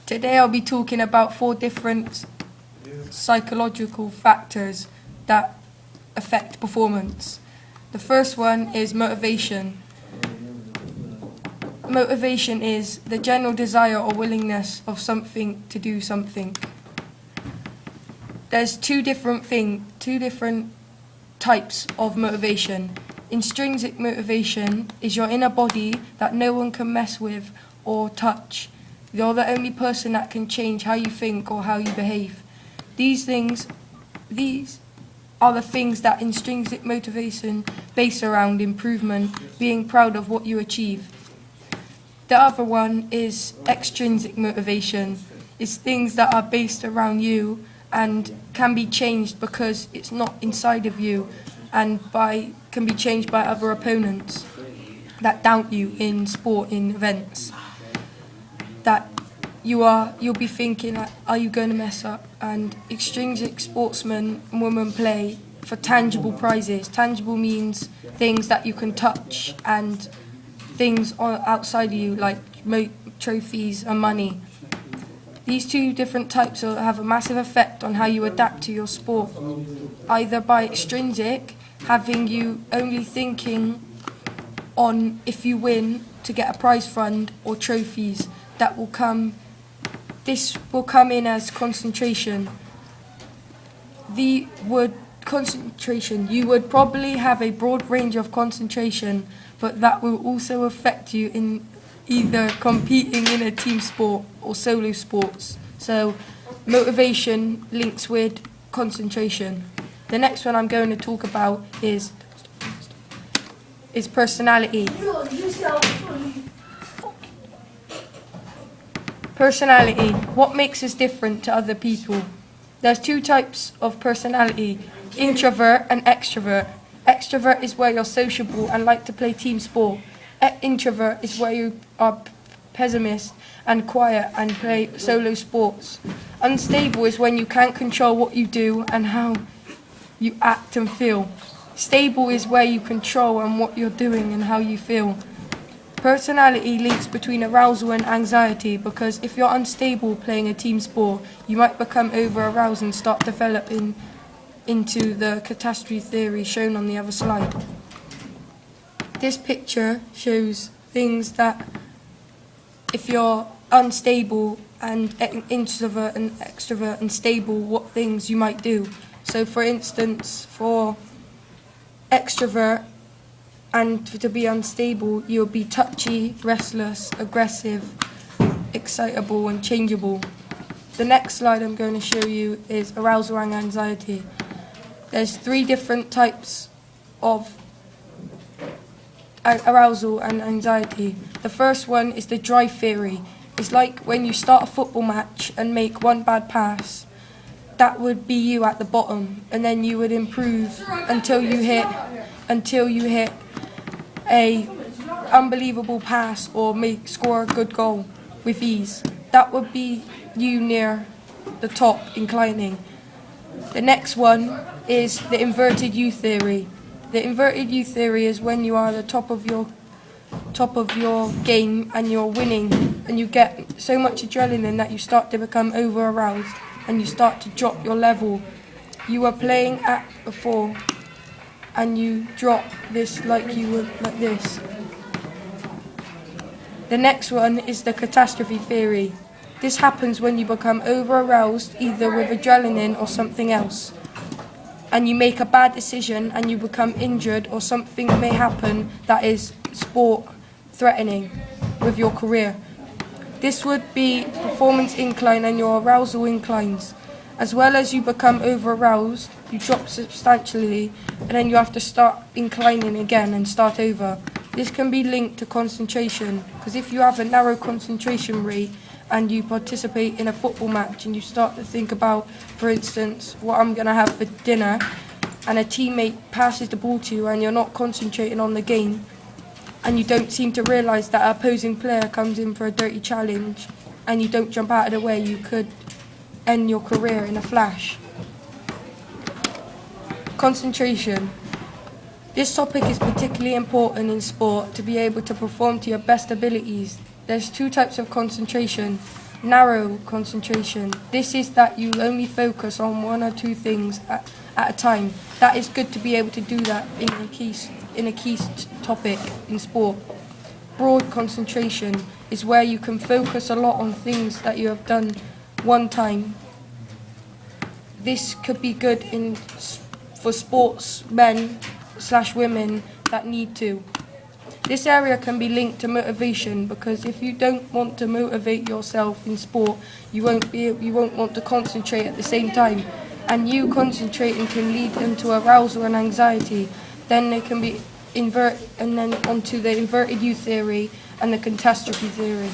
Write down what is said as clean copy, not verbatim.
Today I'll be talking about 4 different psychological factors that affect performance. The first one is motivation. Motivation is the general desire or willingness of something to do something. There's two different types of motivation. Intrinsic motivation is your inner body that no one can mess with or touch. You're the only person that can change how you think or how you behave. These are the things that intrinsic motivation base around improvement, being proud of what you achieve. The other one is extrinsic motivation. It's things that are based around you and can be changed because it's not inside of you and can be changed by other opponents that doubt you in sporting events. That you'll be thinking, are you going to mess up? And extrinsic sportsmen and women play for tangible prizes. Tangible means things that you can touch and things outside of you, like trophies and money. These two different types have a massive effect on how you adapt to your sport. Either by extrinsic, having you only thinking on if you win to get a prize fund or trophies. This will come in as concentration. You would probably have a broad range of concentration, but that will also affect you in either competing in a team sport or solo sports. So motivation links with concentration. The next one I'm going to talk about is personality. Personality. What makes us different to other people? There's 2 types of personality, introvert and extrovert. Extrovert is where you're sociable and like to play team sport. Introvert is where you are pessimist and quiet and play solo sports. Unstable is when you can't control what you do and how you act and feel. Stable is where you control and what you're doing and how you feel. Personality links between arousal and anxiety because if you're unstable playing a team sport, you might become over-aroused and start developing into the catastrophe theory shown on the other slide. This picture shows things that if you're unstable and introvert and extrovert and stable, what things you might do. So for instance, for extrovert, and to be unstable, you'll be touchy, restless, aggressive, excitable and changeable. The next slide I'm going to show you is arousal and anxiety. There's 3 different types of arousal and anxiety. The first one is the drive theory. It's like when you start a football match and make one bad pass. That would be you at the bottom, and then you would improve until you hit a unbelievable pass or score a good goal with ease. That would be you near the top, inclining. The next one is the inverted U theory. The inverted U theory is when you are at the top of your game and you're winning and you get so much adrenaline that you start to become over-aroused and you start to drop your level you were playing at before, and you drop this like you would like this. The next one is the catastrophe theory. This happens when you become over-aroused either with adrenaline or something else, and you make a bad decision and you become injured or something may happen that is sport-threatening with your career. This would be performance incline and your arousal inclines. As well as you become over-aroused, you drop substantially, and then you have to start inclining again and start over. This can be linked to concentration, because if you have a narrow concentration rate and you participate in a football match and you start to think about, for instance, what I'm going to have for dinner, and a teammate passes the ball to you and you're not concentrating on the game, and you don't seem to realise that an opposing player comes in for a dirty challenge and you don't jump out of the way, you could end your career in a flash. Concentration. This topic is particularly important in sport to be able to perform to your best abilities. There's 2 types of concentration. Narrow concentration. This is that you only focus on one or two things at a time. That is good to be able to do that in a key topic in sport. Broad concentration is where you can focus a lot on things that you have done one time. This could be good for sportsmen/women that need to. This area can be linked to motivation, because if you don't want to motivate yourself in sport, you won't want to concentrate at the same time. And you concentrating can lead into arousal and anxiety. Then they can be onto the inverted U theory and the catastrophe theory.